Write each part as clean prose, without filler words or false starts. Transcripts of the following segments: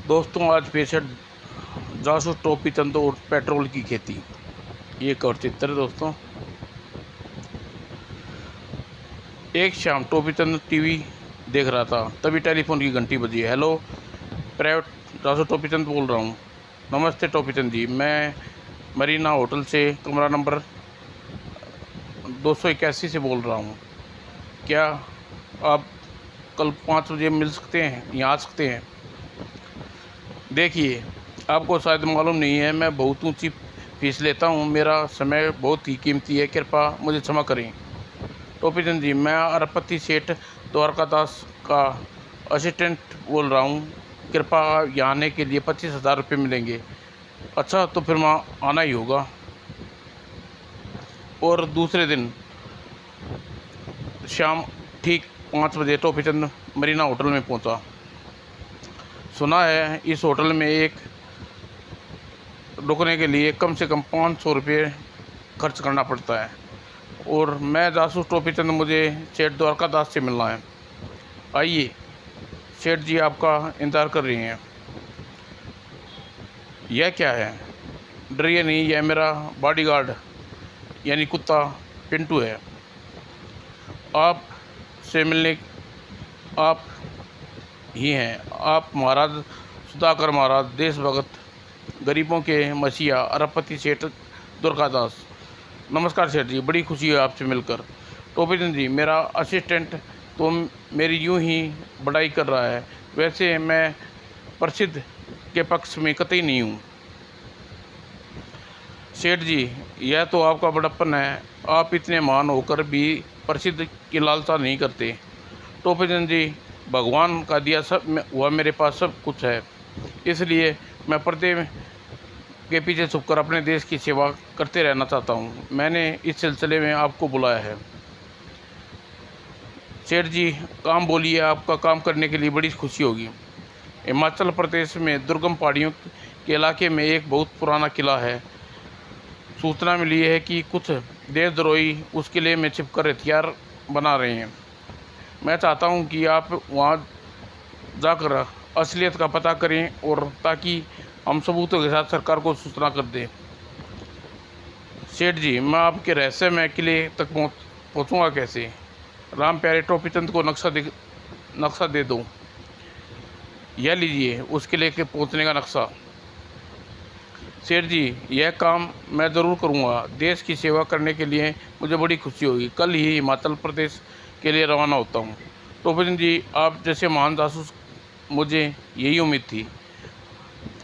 दोस्तों आज फिर से जासूस टोपी चंद और पेट्रोल की खेती, ये एक और चित्र है दोस्तों। एक शाम टोपी चंद टीवी देख रहा था, तभी टेलीफोन की घंटी बजी। हेलो, प्राइवेट जासूस टोपी चंद बोल रहा हूँ। नमस्ते टोपी चंद जी, मैं मरीना होटल से कमरा नंबर 281 से बोल रहा हूँ। क्या आप कल 5 बजे मिल सकते हैं, यहाँ आ सकते हैं? देखिए, आपको शायद मालूम नहीं है, मैं बहुत ऊंची फीस लेता हूँ। मेरा समय बहुत ही कीमती है, कृपया मुझे क्षमा करें। टोपी चंद जी, मैं अरबपति सेठ द्वारकादास का असिस्टेंट बोल रहा हूँ। कृपया यहाँ आने के लिए 25,000 रुपये मिलेंगे। अच्छा, तो फिर वहाँ आना ही होगा। और दूसरे दिन शाम ठीक 5 बजे टोपी चंद मरीना होटल में पहुँचा। सुना है इस होटल में एक रुकने के लिए कम से कम 500 रुपये खर्च करना पड़ता है। और मैं जासूस टोपी चंद, मुझे सेठ द्वारकादास से मिलना है। आइए, सेठ जी आपका इंतज़ार कर रही हैं। यह क्या है? डरिए नहीं, यह मेरा बॉडीगार्ड यानी कुत्ता पिंटू है। आप से मिलने आप ही हैं। आप महाराज सुधाकर महाराज, देशभक्त, गरीबों के मसीहा, अरबपति सेठ द्वारकादास। नमस्कार सेठ जी, बड़ी खुशी है आपसे मिलकर। टोपी चंद जी, मेरा असिस्टेंट तो मेरी यूं ही बड़ाई कर रहा है। वैसे मैं प्रसिद्ध के पक्ष में कतई नहीं हूँ। सेठ जी, यह तो आपका बड़प्पन है। आप इतने महान होकर भी प्रसिद्ध की लालसा नहीं करते। टोपी चंद जी, भगवान का दिया सब हुआ मेरे पास सब कुछ है, इसलिए मैं पर्दे के पीछे छुपकर अपने देश की सेवा करते रहना चाहता हूँ। मैंने इस सिलसिले में आपको बुलाया है। सेठ जी, काम बोलिए, आपका काम करने के लिए बड़ी खुशी होगी। हिमाचल प्रदेश में दुर्गम पहाड़ियों के इलाके में एक बहुत पुराना किला है। सूचना मिली है कि कुछ देशद्रोही उस किले में छिपकर हथियार बना रहे हैं। मैं चाहता हूं कि आप वहां जाकर असलियत का पता करें, और ताकि हम सबूतों के साथ सरकार को सूचना कर दें। सेठ जी, मैं आपके रहस्यमय किले तक पहुंचूंगा कैसे? राम प्यारे, टोपी चंद को नक्शा दे दो। यह लीजिए उस किले के पहुंचने का नक्शा। सेठ जी, यह काम मैं ज़रूर करूंगा। देश की सेवा करने के लिए मुझे बड़ी खुशी होगी। कल ही हिमाचल प्रदेश के लिए रवाना होता हूं। टोपी चंद जी, आप जैसे महान जासूस, मुझे यही उम्मीद थी।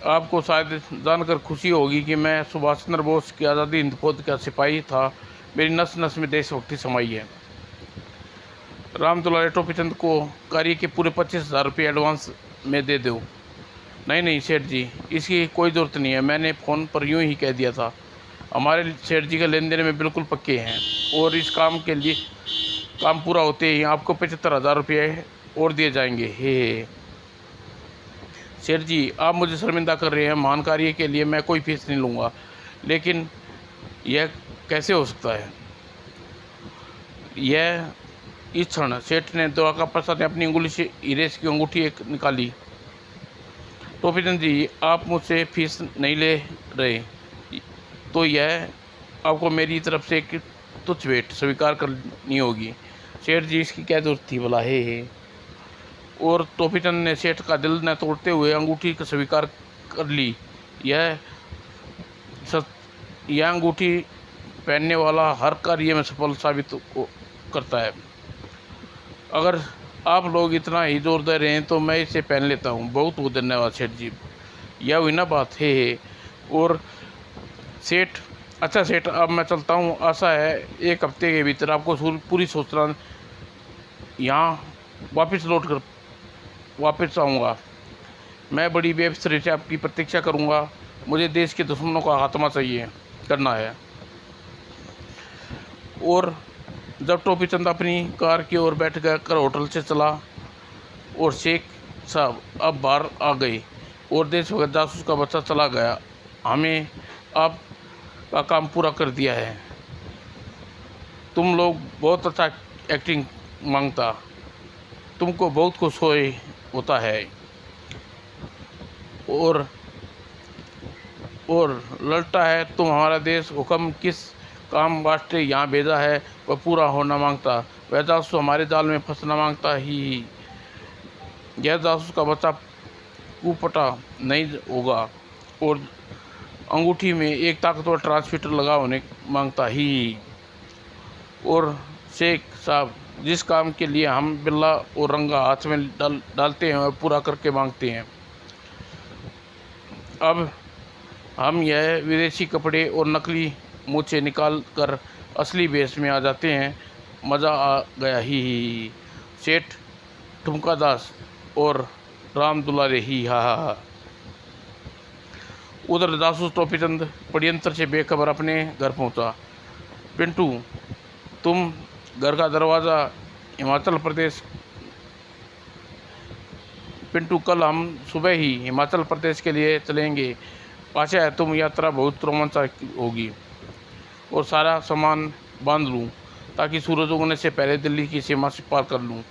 आपको शायद जानकर खुशी होगी कि मैं सुभाष चंद्र बोस की आज़ादी हिंद फौज का सिपाही था। मेरी नस नस में देशभक्ति समाई है। राम दुलारे, टोपी चंद को कार्य के पूरे 25,000 रुपये एडवांस में दे दो। नहीं नहीं सेठ जी, इसकी कोई ज़रूरत नहीं है। मैंने फ़ोन पर यूं ही कह दिया था। हमारे सेठ जी के लेन देन में बिल्कुल पक्के हैं, और इस काम के लिए काम पूरा होते ही आपको 75,000 रुपये और दिए जाएंगे। हे सेठ जी, आप मुझे शर्मिंदा कर रहे हैं। महान कार्य के लिए मैं कोई फीस नहीं लूँगा। लेकिन यह कैसे हो सकता है? यह इस क्षण सेठ ने द्वारका प्रसाद ने अपनी उंगली से हीरे की अंगूठी एक निकाली। टोपी चंद जी, आप मुझसे फीस नहीं ले रहे, तो यह आपको मेरी तरफ से एक तुच्छ भेंट स्वीकार करनी होगी। सेठ जी, इसकी क्या जरूरत थी भला? हे। और टोपी चंद ने सेठ का दिल न तोड़ते हुए अंगूठी को स्वीकार कर ली। यह अंगूठी पहनने वाला हर कार्य में सफल साबित करता है। अगर आप लोग इतना ही जोर दे रहे हैं तो मैं इसे पहन लेता हूँ। बहुत बहुत धन्यवाद सेठ जी। यह हुई ना बात है। और सेठ, अच्छा सेठ, अब मैं चलता हूँ। आशा है 1 हफ्ते के भीतर आपको पूरी सूचना यहाँ वापस आऊँगा। मैं बड़ी बेफिक्री से आपकी प्रतीक्षा करूँगा। मुझे देश के दुश्मनों का खात्मा करना है। और जब टोपी चंद अपनी कार की ओर बैठ कर होटल से चला, और शेख साहब अब बाहर आ गए, और देशभक्त जासूस का बच्चा चला गया। हमें आपका काम पूरा कर दिया है। तुम लोग बहुत अच्छा एक्टिंग मांगता, तुमको बहुत खुश होता है। और लड़ता है, तुम हमारा देश हुक्म किस काम वास्ते यहाँ भेजा है, वह पूरा होना मांगता। वह जासूस हमारे जाल में फंसना मांगता ही। यह जासूस का बच्चा कुपटा नहीं होगा और अंगूठी में एक ताकतवर ट्रांसमीटर लगा होने मांगता ही। और शेख साहब, जिस काम के लिए हम बिल्ला और रंगा हाथ में डालते हैं और पूरा करके मांगते हैं, अब हम यह विदेशी कपड़े और नकली मूछें निकाल कर असली भेष में आ जाते हैं। मज़ा आ गया ही। सेठ ठुमकादास और राम दुलारे ही, हा हा हा। उधर जासूस टोपीचंद पड़यंत्र से बेखबर अपने घर पहुंचा। पिंटू, तुम घर का दरवाज़ा हिमाचल प्रदेश पिंटू, कल हम सुबह ही हिमाचल प्रदेश के लिए चलेंगे। आशा है तुम यात्रा बहुत रोमांचक होगी और सारा सामान बांध लूँ ताकि सूरज उगने से पहले दिल्ली की सीमा से पार कर लूँ।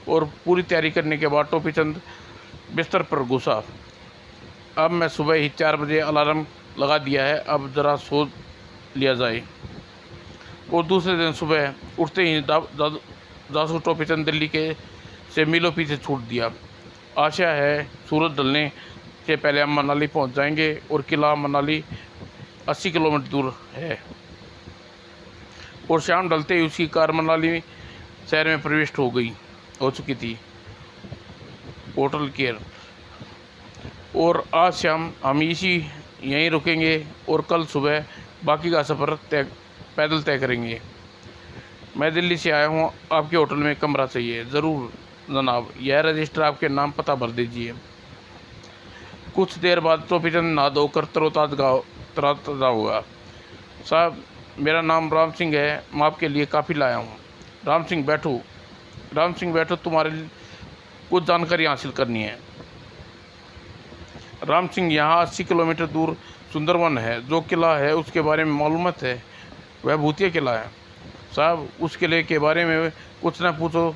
और पूरी तैयारी करने के बाद टोपीचंद बिस्तर पर घुसा। अब मैं सुबह ही 4 बजे अलार्म लगा दिया है, अब ज़रा सो लिया जाए। और दूसरे दिन सुबह उठते ही जासूस टोपीचंद दिल्ली के से मीलों पीछे छूट दिया। आशा है सूरज ढलने से पहले हम मनाली पहुंच जाएंगे और किला मनाली 80 किलोमीटर दूर है। और शाम ढलते ही उसकी कार मनाली शहर में प्रविष्ट हो चुकी थी, होटल केयर। और आज शाम हम यहीं रुकेंगे और कल सुबह बाकी का सफ़र पैदल तय करेंगे। मैं दिल्ली से आया हूँ, आपके होटल में कमरा चाहिए। ज़रूर जनाब, यह रजिस्टर आपके नाम पता भर दीजिए। कुछ देर बाद टोपीचंद नहा धोकर तरोताज़ा हुआ। साहब, मेरा नाम राम सिंह है, मैं आपके लिए काफ़ी लाया हूँ। राम सिंह बैठो, तुम्हारे लिए कुछ जानकारी हासिल करनी है। राम सिंह, यहाँ 80 किलोमीटर दूर सुंदरवन है, जो किला है उसके बारे में मालूमात है। वह भूतिया किला है साहब, उस किले के बारे में कुछ ना पूछो।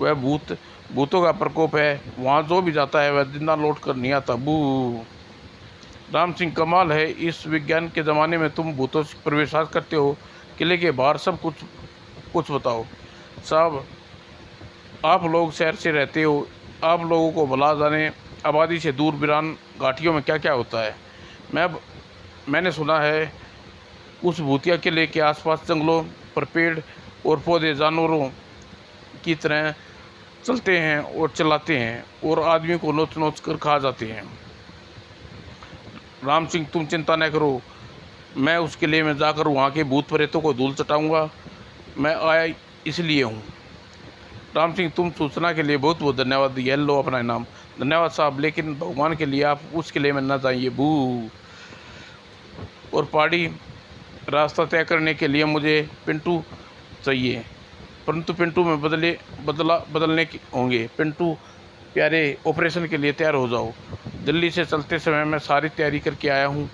वह भूतों का प्रकोप है, वहाँ जो भी जाता है वह जिंदा लौट कर नहीं आता। बू। राम सिंह, कमाल है, इस विज्ञान के ज़माने में तुम भूतों से प्रवेश करते हो। किले के बाहर सब कुछ बताओ। साहब, आप लोग शहर से रहते हो, आप लोगों को भला जाने आबादी से दूर वीरान घाटियों में क्या क्या होता है। मैंने सुना है उस भूतिया किले के आसपास जंगलों पर पेड़ और पौधे जानवरों की तरह चलते हैं और चलाते हैं और आदमी को नोच नोच कर खा जाते हैं। राम सिंह, तुम चिंता न करो, मैं उस किले में जाकर वहाँ के भूत प्रेतों को धूल चटाऊँगा। मैं आया इसलिए हूँ। राम सिंह, तुम सूचना के लिए बहुत बहुत धन्यवाद। यह लो अपना इनाम। धन्यवाद साहब, लेकिन भगवान के लिए आप उस किले में न जाइए। बू। और पहाड़ी रास्ता तय करने के लिए मुझे पिंटू चाहिए, परंतु पिंटू में बदलने होंगे। पिंटू प्यारे, ऑपरेशन के लिए तैयार हो जाओ। दिल्ली से चलते समय मैं सारी तैयारी करके आया हूँ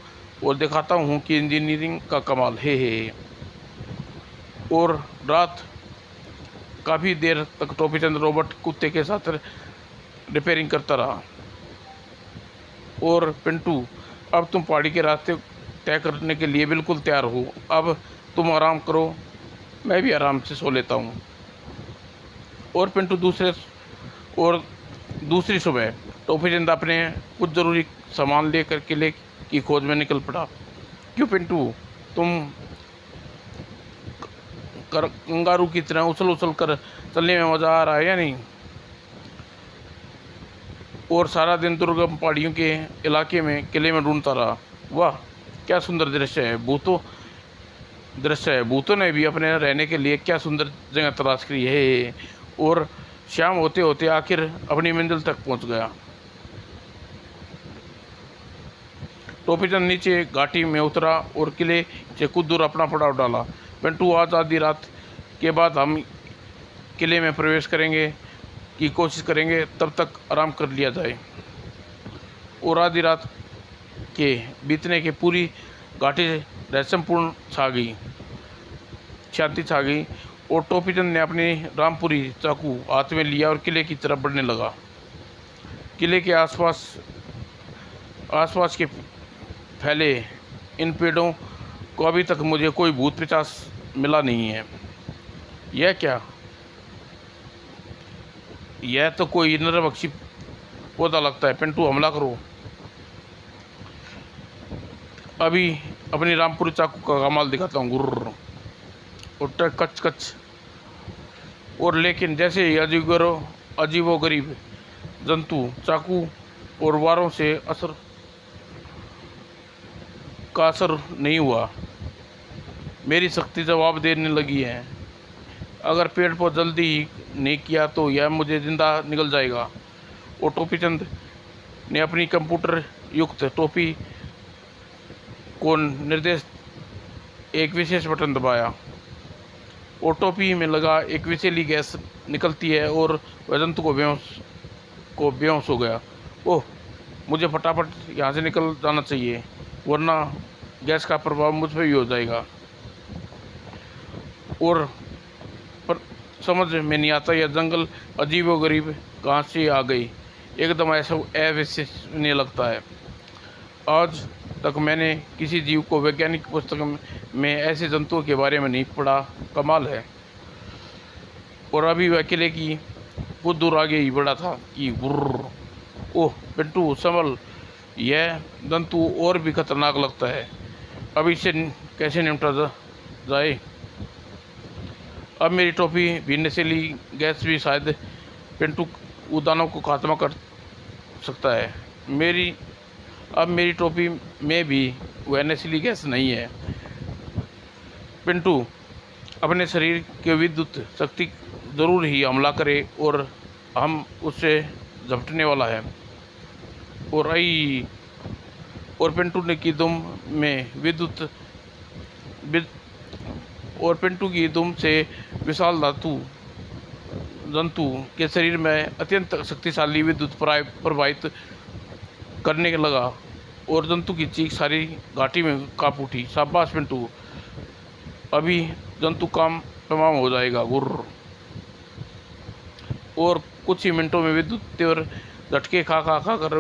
और दिखाता हूँ कि इंजीनियरिंग का कमाल है। और रात काफ़ी देर तक टोपीचंद रोबोट कुत्ते के साथ रिपेयरिंग करता रहा। और पिंटू, अब तुम पहाड़ी के रास्ते तय करने के लिए बिल्कुल तैयार हो। अब तुम आराम करो, मैं भी आराम से सो लेता हूँ। और पिंटू दूसरी सुबह टोपीचंद अपने कुछ ज़रूरी सामान लेकर किले की खोज में निकल पड़ा। क्यों पिंटू, तुम कंगारू की तरह उछल कर चलने में मज़ा आ रहा है या नहीं? और सारा दिन दुर्गम पहाड़ियों के इलाके में किले में ढूंढता रहा। वाह, क्या सुंदर दृश्य है। भूतों ने भी अपने रहने के लिए क्या सुंदर जगह तलाश करी है। और शाम होते होते आखिर अपनी मंजिल तक पहुंच गया। टोपीचंद नीचे घाटी में उतरा और किले से कुछ दूर अपना पड़ाव डाला। पिंटू, आज आधी रात के बाद हम किले में प्रवेश करेंगे की कोशिश करेंगे, तब तक आराम कर लिया जाए। और आधी रात के बीतने के पूरी घाटी रहस्यपूर्ण शांति छा गई और टोपीचंद ने अपनी रामपुरी चाकू हाथ में लिया और किले की तरफ बढ़ने लगा। किले के आसपास आसपास के फैले इन पेड़ों को अभी तक मुझे कोई भूत पिशाच मिला नहीं है। यह क्या? यह तो कोई नरभक्षी पौधा लगता है। पिंटू, हमला करो। अभी अपनी रामपुरी चाकू का कमाल दिखाता हूँ। गुर्र और कच कच। और लेकिन जैसे ही अजीबोगरीब जंतु चाकू और वारों से असर नहीं हुआ, मेरी शक्ति जवाब देने लगी है। अगर पेड़ पर जल्दी ही नहीं किया तो यह मुझे जिंदा निकल जाएगा। और टोपी चंद ने अपनी कंप्यूटर युक्त टोपी को निर्देश एक विशेष बटन दबाया और टोपी में लगा एक विषैली गैस निकलती है और वह जंतु को बेहोश हो गया। ओह, मुझे फटाफट यहाँ से निकल जाना चाहिए, वरना गैस का प्रभाव मुझ पर भी हो जाएगा। और पर समझ में नहीं आता यह जंगल अजीबोगरीब कहाँ से आ गई। एकदम ऐसा अविश्वसनीय लगता है। आज तक मैंने किसी जीव को वैज्ञानिक पुस्तक में ऐसे जंतुओं के बारे में नहीं पढ़ा। कमाल है। और अभी वह किले की कुछ दूर आगे ही बढ़ा था कि गुर्र। ओह पिंटू, संभल, यह जंतु और भी खतरनाक लगता है। अब इससे कैसे निपटा जाए? अब मेरी टोपी भी नशीली गैस भी शायद पिंटू उद्यानों को खात्मा कर सकता है। अब मेरी टोपी में भी वह नशीली गैस नहीं है। पिंटू अपने शरीर के विद्युत शक्ति जरूर ही हमला करे और हम उससे झपटने वाला है। और पिंटू ने की दुम में और पिंटू की दुम से विशाल जंतु के शरीर में अत्यंत शक्तिशाली विद्युत प्रवाहित करने लगा और जंतु की चीख सारी घाटी में कांप उठी। शाबाश पिंटू, अभी जंतु काम तमाम हो जाएगा। गुर्र। और कुछ ही मिनटों में विद्युत तीव्र झटके खा कर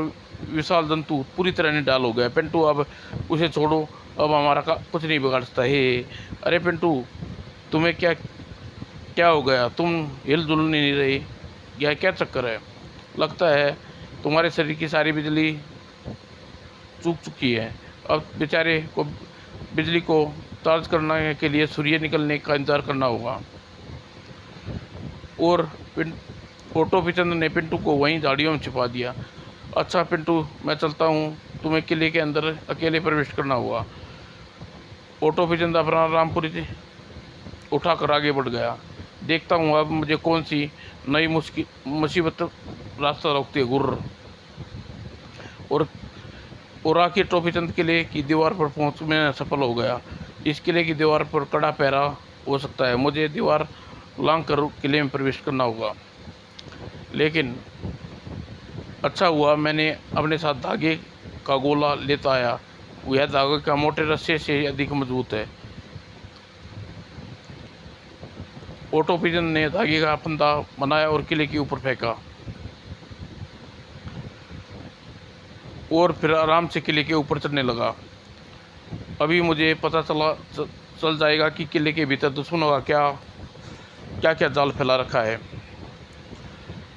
विशाल जंतु पूरी तरह निढाल हो गया। पिंटू, अब उसे छोड़ो, अब हमारा कुछ नहीं बिगाड़ सकता है। अरे पिंटू, तुम्हें क्या हो गया? तुम हिलजुल नहीं रही, यह क्या चक्कर है? लगता है तुम्हारे शरीर की सारी बिजली चूक चुकी है। अब बेचारे को बिजली को चार्ज करने के लिए सूर्य निकलने का इंतजार करना होगा। और टोपी चंद ने पिंटू को वहीं झाड़ियों में छिपा दिया। अच्छा पिंटू, मैं चलता हूँ, तुम्हें किले के अंदर अकेले प्रवेश करना होगा। टोपी चंद अपना रामपुरी उठाकर आगे बढ़ गया। देखता हूँ अब मुझे कौन सी नई मुसीबत रास्ता रोकती है। गुर्र। और आखिर टोपी चंद किले की दीवार पर पहुँच में सफल हो गया। इस किले की दीवार पर कड़ा पहरा हो सकता है, मुझे दीवार लांघ कर किले में प्रवेश करना होगा। लेकिन अच्छा हुआ मैंने अपने साथ धागे का गोला लेता आया। यह धागे का मोटे रस्से से अधिक मजबूत है। टोपी चंद ने धागे का फंदा बनाया और किले के ऊपर फेंका और फिर आराम से किले के ऊपर चढ़ने लगा। अभी मुझे पता चल जाएगा कि किले के भीतर दुश्मनों का क्या जाल फैला रखा है।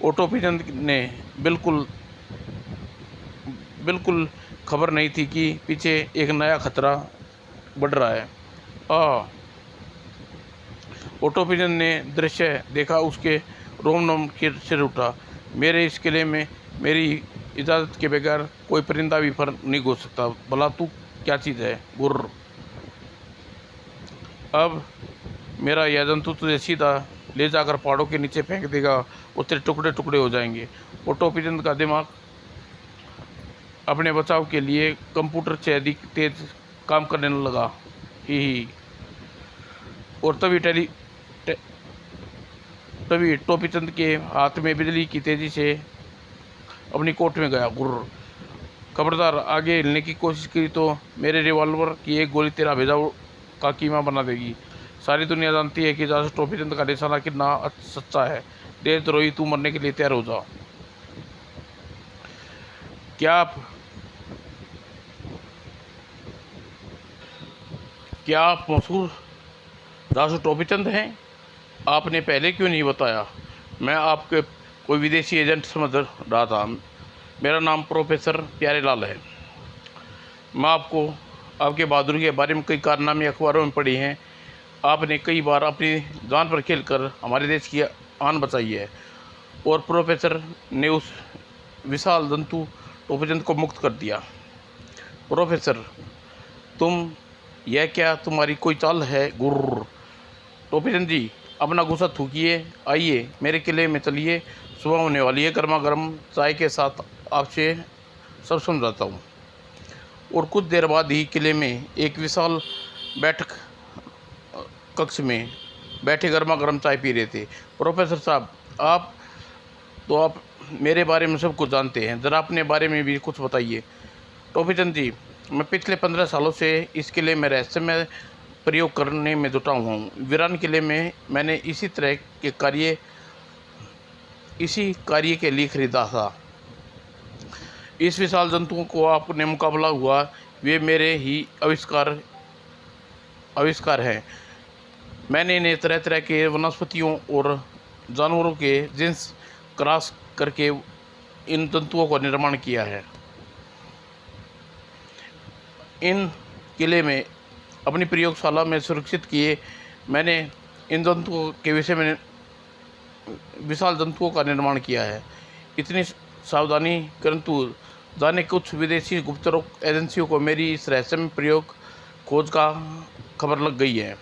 टोपी चंद ने बिल्कुल खबर नहीं थी कि पीछे एक नया खतरा बढ़ रहा है। टोपी चंद ने दृश्य देखा, उसके रोम सिर उठा। मेरे इस किले में मेरी इजाज़त के बगैर कोई परिंदा भी पर नहीं घुस सकता। भला तू क्या चीज़ है? गुर्र। अब मेरा यह जंतु तुझे सीधा ले जाकर पहाड़ों के नीचे फेंक देगा और तेरे टुकड़े टुकड़े हो जाएंगे। टोपी चंद का दिमाग अपने बचाव के लिए कंप्यूटर से अधिक तेज काम करने लगा। ही और तभी टोपी चंद के हाथ में बिजली की तेजी से अपनी कोट में गया। गुर्र। खबरदार, आगे हिलने की कोशिश की तो मेरे रिवॉल्वर की एक गोली तेरा भेजा का कीमा बना देगी। सारी दुनिया जानती है कि जासूस टोपी चंद का निशाना कितना सच्चा है। देशद्रोही, तू मरने के लिए तैयार हो जा। क्या आप क्या आप मशहूर दासू टोपीचंद हैं? आपने पहले क्यों नहीं बताया? मैं आपके कोई विदेशी एजेंट समझ रहा था। मेरा नाम प्रोफेसर प्यारेलाल है। मैं आपको आपके बहादुरी के बारे में कई कारनामे अखबारों में पढ़ी हैं। आपने कई बार अपनी जान पर खेलकर हमारे देश की आन बचाई है और प्रोफेसर ने उस विशाल जंतु टोपीचंद को मुक्त कर दिया। प्रोफेसर, तुम यह क्या तुम्हारी कोई चाल है? गुर्र। टोपीचंद जी, अपना गुस्सा थूकिए। आइए मेरे किले में चलिए, सुबह होने वाली है। गर्मा गर्म चाय के साथ आपसे सब समझाता हूँ। और कुछ देर बाद ही किले में एक विशाल बैठक कक्ष में बैठे गर्मा गर्म चाय पी रहे थे। प्रोफेसर साहब, आप मेरे बारे में सब कुछ जानते हैं, ज़रा अपने बारे में भी कुछ बताइए। टोपीचंद जी, मैं पिछले 15 सालों से इस किले में रहस्यमय प्रयोग करने में जुटा हुआ हूँ। वीरान किले में मैंने इसी कार्य के लिए खरीदा था। इस विशाल जंतुओं को आपने मुकाबला हुआ, वे मेरे ही आविष्कार हैं। मैंने इन्हें तरह तरह के वनस्पतियों और जानवरों के जीन्स क्रॉस करके इन जंतुओं का निर्माण किया है। इन किले में अपनी प्रयोगशाला में सुरक्षित किए मैंने इन जंतुओं के विषय में विशाल जंतुओं का निर्माण किया है। इतनी सावधानी परंतु जाने कुछ विदेशी गुप्तचर एजेंसियों को मेरी इस रहस्यमय प्रयोग खोज का खबर लग गई है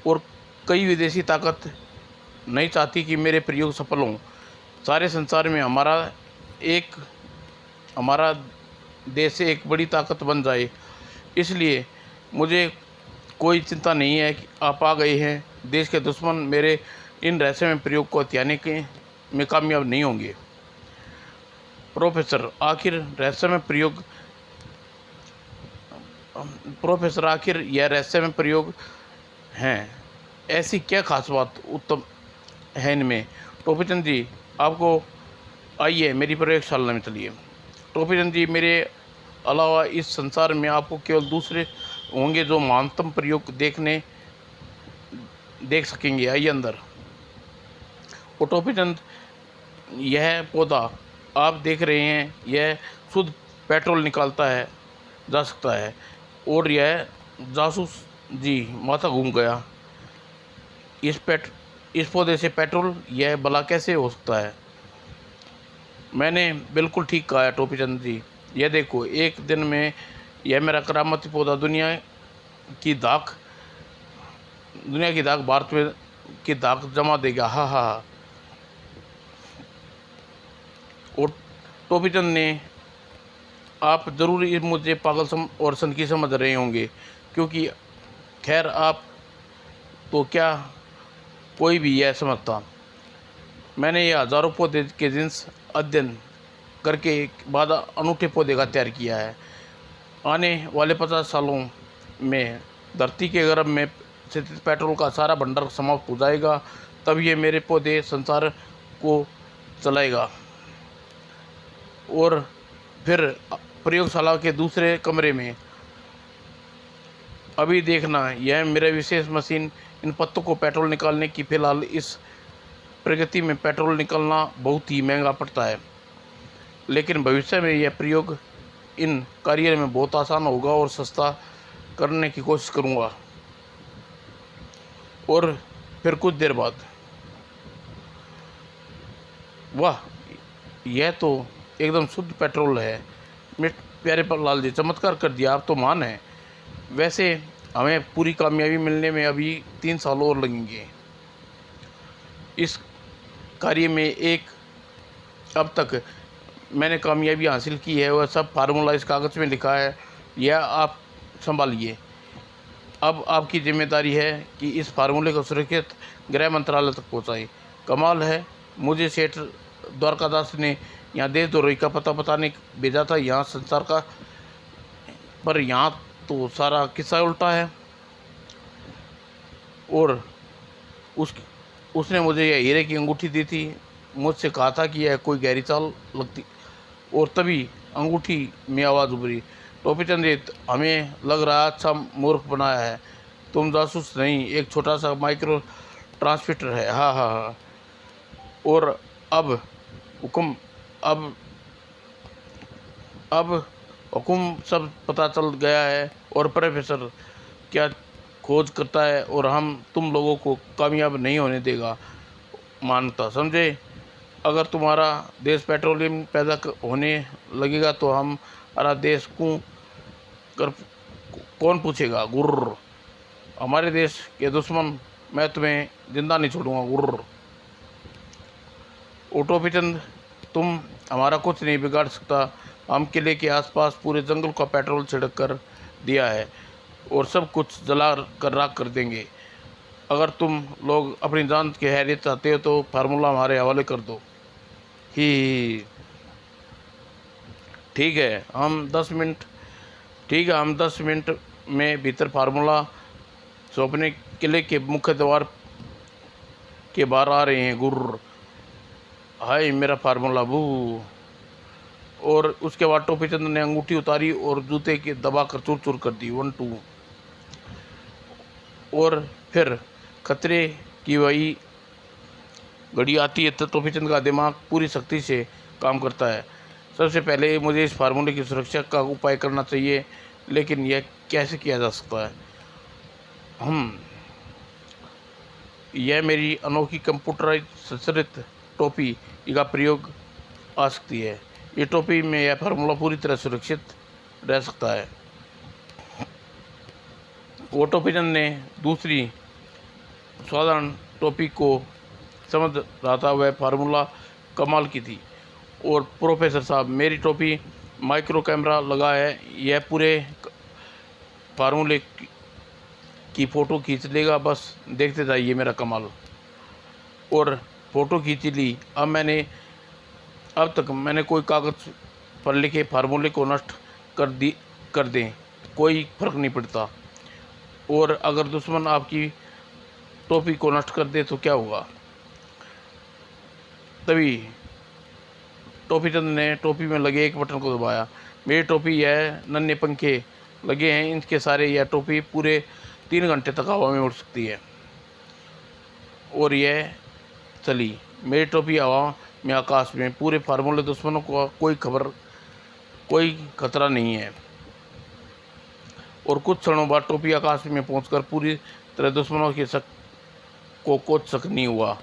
और कई विदेशी ताकत नहीं चाहती कि मेरे प्रयोग सफल हों। सारे संसार में हमारा देश एक बड़ी ताकत बन जाए, इसलिए मुझे कोई चिंता नहीं है कि आप आ गए हैं। देश के दुश्मन मेरे इन रहस्यमय प्रयोग को हथियाने में कामयाब नहीं होंगे। प्रोफेसर, आखिर यह रहस्यमय प्रयोग हैं, ऐसी क्या खास बात उत्तम है इनमें? टोपीचंद जी, आपको आइए मेरी प्रयोगशाला में चलिए। टोपीचंद जी, मेरे अलावा इस संसार में आपको केवल दूसरे होंगे जो महानतम प्रयोग देख सकेंगे। आइए अंदर। और टोपीचंद, यह पौधा आप देख रहे हैं, यह शुद्ध पेट्रोल निकालता है जा सकता है। और यह जासूस जी, माथा घूम गया। इस पौधे से पेट्रोल, यह भला कैसे हो सकता है? मैंने बिल्कुल ठीक कहा है टोपीचंद जी। यह देखो, एक दिन में यह मेरा करामती पौधा दुनिया की दाख भारत में की दाख जमा देगा। हा हा हा। और टोपीचंद ने, आप ज़रूर मुझे पागल और सनकी समझ रहे होंगे, क्योंकि खैर आप तो क्या कोई भी यह समझता। मैंने ये हज़ारों पौधे के जीन्स अध्ययन करके बाद अनूठे पौधे का तैयार किया है। आने वाले 50 सालों में धरती के गर्भ में स्थित पेट्रोल का सारा भंडार समाप्त हो जाएगा। तब ये मेरे पौधे संसार को चलाएगा। और फिर प्रयोगशाला के दूसरे कमरे में अभी देखना, यह मेरा विशेष मशीन इन पत्तों को पेट्रोल निकालने की। फिलहाल इस प्रगति में पेट्रोल निकालना बहुत ही महंगा पड़ता है, लेकिन भविष्य में यह प्रयोग इन कार्य में बहुत आसान होगा और सस्ता करने की कोशिश करूँगा। और फिर कुछ देर बाद, वाह, यह तो एकदम शुद्ध पेट्रोल है। मेरे प्यारे लाल जी, चमत्कार कर दिया, आप तो मान हैं। वैसे हमें पूरी कामयाबी मिलने में अभी 3 साल और लगेंगे। इस कार्य में अब तक मैंने कामयाबी हासिल की है, वह सब फार्मूला इस कागज़ में लिखा है, यह आप संभालिए। अब आपकी जिम्मेदारी है कि इस फार्मूले को सुरक्षित गृह मंत्रालय तक पहुंचाएं। कमाल है, मुझे सेठ द्वारकादास ने यहाँ देशद्रोही का पता बताने भेजा था, यहाँ संसार का, पर यहाँ तो सारा किस्सा उल्टा है। और उसने मुझे यह हीरे की अंगूठी दी थी, मुझसे कहा था कि यह कोई गहरी चाल लगती, और तभी अंगूठी में आवाज़ उभरी, टोपी चंद हमें लग रहा अच्छा मूर्ख बनाया है। तुम जासूस नहीं, एक छोटा सा माइक्रो ट्रांसमीटर है। हाँ हाँ हाँ। और अब हुक्म अब अब हुक्म सब पता चल गया है और प्रोफेसर क्या खोज करता है और हम तुम लोगों को कामयाब नहीं होने देगा। मानता समझे, अगर तुम्हारा देश पेट्रोलियम पैदा होने लगेगा तो हमारा देश कर कौन पूछेगा। गुर्र, हमारे देश के दुश्मन, मैं तुम्हें जिंदा नहीं छोड़ूंगा। गुर्र। टोपी चंद, तुम हमारा कुछ नहीं बिगाड़ सकता। हम किले के आसपास पूरे जंगल का पेट्रोल छिड़क कर दिया है और सब कुछ जला कर राख कर देंगे। अगर तुम लोग अपनी जान की हैरियत चाहते हो तो फार्मूला हमारे हवाले कर दो। ही ठीक है, हम 10 मिनट में भीतर फार्मूला सौंपने किले के मुख्य द्वार के बाहर आ रहे हैं। गुर्र, हाय मेरा फार्मूला बू। और उसके बाद टोपी चंद ने अंगूठी उतारी और जूते के दबा कर चूर चूर कर दी। 1 2। और फिर खतरे की वही घड़ी आती है तो टोपी चंद का दिमाग पूरी सख्ती से काम करता है। सबसे पहले मुझे इस फार्मूले की सुरक्षा का उपाय करना चाहिए, लेकिन यह कैसे किया जा सकता है। यह मेरी अनोखी कंप्यूटराइज संरचित टोपी का प्रयोग आ सकती है। ये टोपी में यह फार्मूला पूरी तरह सुरक्षित रह सकता है। वो टोपी चंद ने दूसरी साधारण टोपी को समझ रहा था, वह फार्मूला कमाल की थी। और प्रोफेसर साहब, मेरी टोपी माइक्रो कैमरा लगा है, यह पूरे फार्मूले की फ़ोटो खींच लेगा, बस देखते जाइए मेरा कमाल। और फ़ोटो खींच ली। अब तक मैंने कोई कागज़ पर लिखे फार्मूले को नष्ट कर दें, कोई फ़र्क नहीं पड़ता। और अगर दुश्मन आपकी टोपी को नष्ट कर दे तो क्या होगा। तभी टोपी चंद ने टोपी में लगे एक बटन को दबाया। मेरी टोपी, यह नन्हे पंखे लगे हैं इनके सारे, यह टोपी पूरे 3 घंटे तक हवा में उड़ सकती है। और यह चली। मेरी टोपी हवा में, आकाश में, पूरे फार्मूले दुश्मनों को कोई खतरा नहीं है। और कुछ क्षणों बाद टोपी आकाश में पहुंचकर पूरी तरह दुश्मनों की शक को कोच सक नहीं हुआ।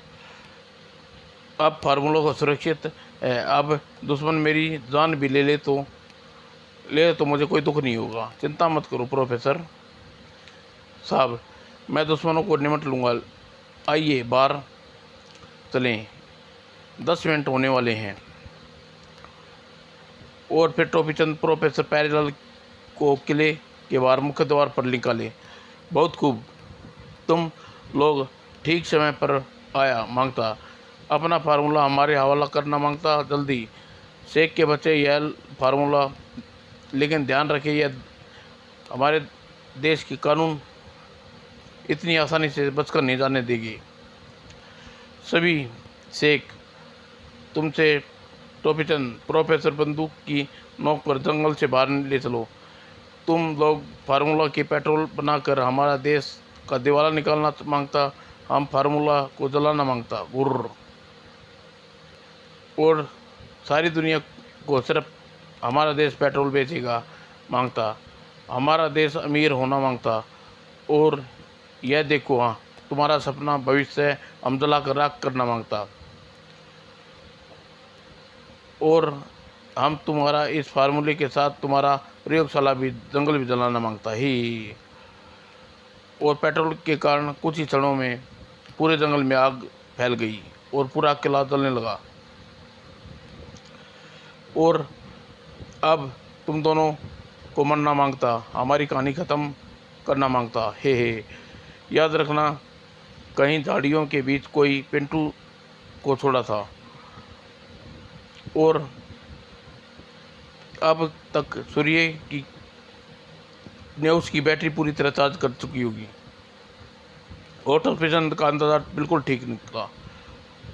अब फार्मूला को सुरक्षित है। अब दुश्मन मेरी जान भी ले तो मुझे कोई दुख नहीं होगा। चिंता मत करो प्रोफेसर साहब, मैं दुश्मनों को निमट लूँगा। आइए बाहर चलें, 10 मिनट होने वाले हैं। और फिर टोपी चंद प्रोफेसर पैरेलाल को किले के बाहर मुख्य द्वार पर निकाले। बहुत खूब, तुम लोग ठीक समय पर आया। मांगता, अपना फार्मूला हमारे हवाला करना। मांगता, जल्दी। शेख के बच्चे, यह फार्मूला, लेकिन ध्यान रखिए यह हमारे देश की कानून इतनी आसानी से बचकर नहीं जाने देगी। सभी शेख, तुमसे टोपी चंद, प्रोफेसर बंदूक की नोक पर जंगल से बाहर ले चलो। तुम लोग फार्मूला की पेट्रोल बनाकर हमारा देश का दिवाला निकालना मांगता, हम फार्मूला को जलाना मांगता। गुर्र। और सारी दुनिया को सिर्फ हमारा देश पेट्रोल बेचेगा मांगता, हमारा देश अमीर होना मांगता। और यह देखो, हाँ, तुम्हारा सपना भविष्य हम जला कर राख करना मांगता। और हम तुम्हारा इस फार्मूले के साथ तुम्हारा प्रयोगशाला भी, जंगल भी जलाना मांगता ही। और पेट्रोल के कारण कुछ ही क्षणों में पूरे जंगल में आग फैल गई और पूरा किला जलने लगा। और अब तुम दोनों को मरना मांगता, हमारी कहानी ख़त्म करना मांगता। हे याद रखना, कहीं झाड़ियों के बीच कोई पिंटू को छोड़ा था। और अब तक सूर्य की ने उसकी बैटरी पूरी तरह चार्ज कर चुकी होगी। होटल पेशेंट का अंदाजा बिल्कुल ठीक निकला।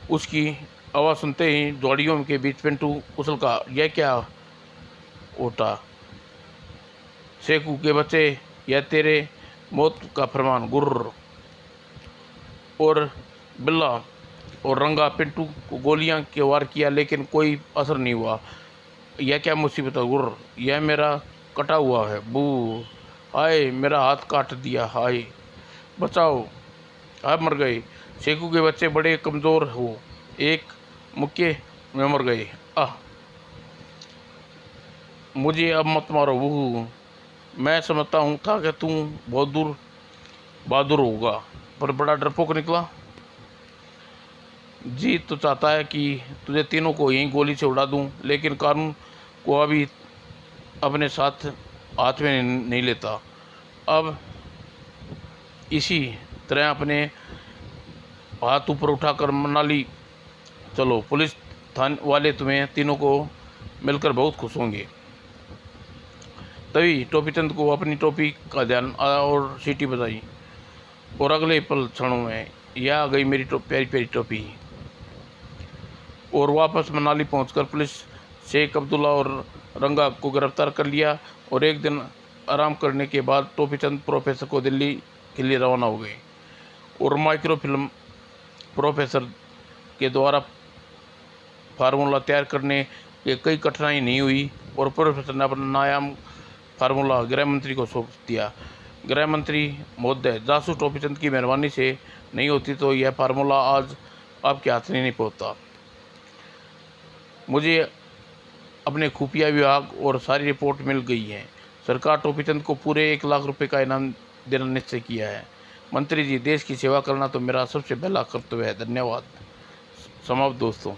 उसकी आवाज़ सुनते ही झाड़ियों के बीच पिंटू उछल का, यह क्या होता। शेखू के बच्चे, यह तेरे मौत का फरमान। गुर्र और बिल्ला और रंगा पिंटू को गोलियां के वार किया, लेकिन कोई असर नहीं हुआ। यह क्या मुसीबत है? गुर्र, यह मेरा कटा हुआ है। बू, हाय मेरा हाथ काट दिया, हाय बचाओ, आप मर गए। शेखू के बच्चे बड़े कमज़ोर हो, एक मुक्के में मर गए। आह, मुझे अब मत मारो। बू, मैं समझता हूँ था कि तू बहुत बहादुर होगा, पर बड़ा डरपोक निकला। जी तो चाहता है कि तुझे तीनों को यहीं गोली से उड़ा दूं, लेकिन कानून को अभी अपने साथ हाथ में नहीं लेता। अब इसी तरह अपने हाथ ऊपर उठाकर मनाली चलो, पुलिस थाने वाले तुम्हें तीनों को मिलकर बहुत खुश होंगे। तभी टोपीचंद को अपनी टोपी का ध्यान आया और सीटी बजाई, और अगले पल क्षणों में यह आ गई मेरी प्यारी प्यारी टोपी। और वापस मनाली पहुंचकर पुलिस शेख अब्दुल्ला और रंगा को गिरफ्तार कर लिया, और एक दिन आराम करने के बाद टोपीचंद प्रोफेसर को दिल्ली के लिए रवाना हो गए। और माइक्रोफिल्म प्रोफेसर के द्वारा फार्मूला तैयार करने की कई कठिनाई नहीं हुई, और प्रोफेसर ने अपना नायाम फार्मूला गृह मंत्री को सौंप दिया। गृह मंत्री महोदय, जासूस टोपीचंद की मेहरबानी से नहीं होती तो यह फार्मूला आज आपके हाथ में नहीं पहुंचता। मुझे अपने खुफिया विभाग और सारी रिपोर्ट मिल गई है। सरकार टोपीचंद को पूरे 1 लाख रुपए का इनाम देना निश्चय किया है। मंत्री जी, देश की सेवा करना तो मेरा सबसे पहला कर्तव्य है। धन्यवाद। समाप्त दोस्तों।